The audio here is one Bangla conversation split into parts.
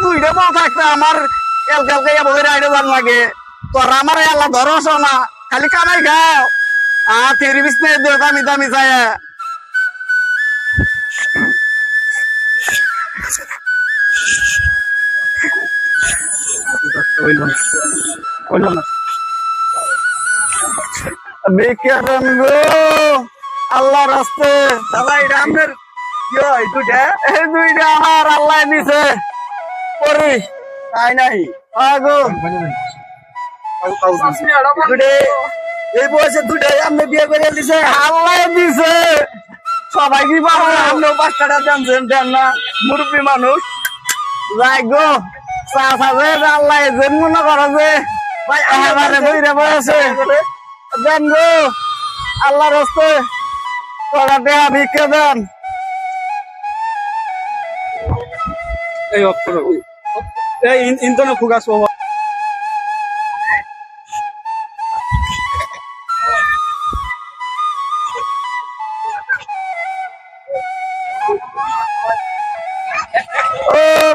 দুইটা বউ থাকতে আমার এলকালকে বই রাইডে যান লাগে তোরা আমার আল্লাহ ধরস না খালি কামাই খাও তেরি বিশ মিনিট দামি দামি যায় বেকার গো আল্লাহ রাস্তে সবাই রামের এই দুইটা আমার আল্লাহ দিছে পরে তাই নাই আগো এই বয়সে দুটাই আপনি বিয়ে করে দিছে আল্লাহ দিছে সবাই কি পাবো আপনিও 5 টাকা জানছেন দেন না মুরব্বী মানুষ যাই গো আল্লাহ এজেন্ট মনে করো যে ভাই আমার বইরে বয়সে দেন গো আল্লাহ রাস্তে তোরা দেয়া ভিক্ষা দেন এই অক্ষর এই ইন্ধনে ফুগাস ও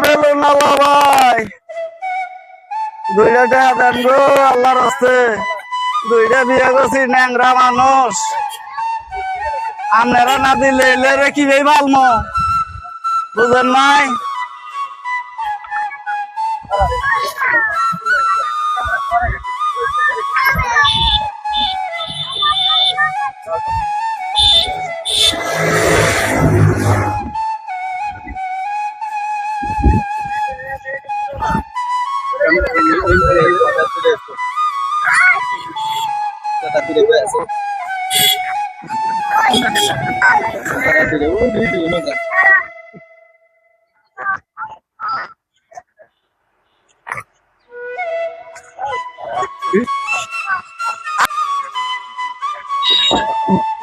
বেলু নালা ভাই দুইটা টাকা দেন গো আল্লাহর রাস্তে দুইটা বিয়ে করছি ন্যাংরা মানুষ আপনারা না দিলে এলে কি ভাই ভালমো বুঝেন নাই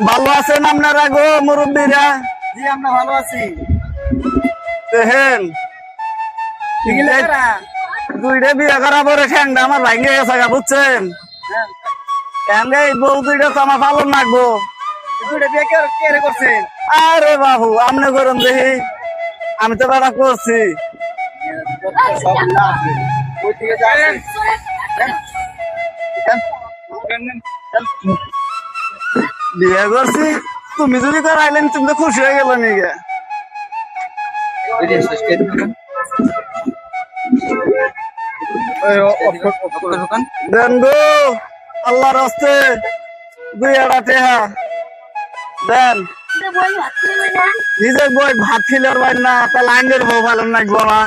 ভালো আছেন আপনারা গো মুরব্বীরা জি আমরা ভালো আছি দেখেন দুইটা বিয়ে করা পরে ঠ্যাংটা আমার ভাঙে গেছে বুঝছেন বউ দুইটা তো আমার ভালো লাগবো দুইটা বিয়ে কে করছেন আরে বাবু আপনি করেন দেখি আমি তো বেড়া করছি বিয়ে করছি তুমি যদি করাইলেন তুমি তো খুশি হয়ে গেল নিগে দেন গো আল্লাহর রাস্তে 2 টাকা দেন নিজের বই ভাত খেলে আর না তাহলে আইনের বউ ভালো লাগবো না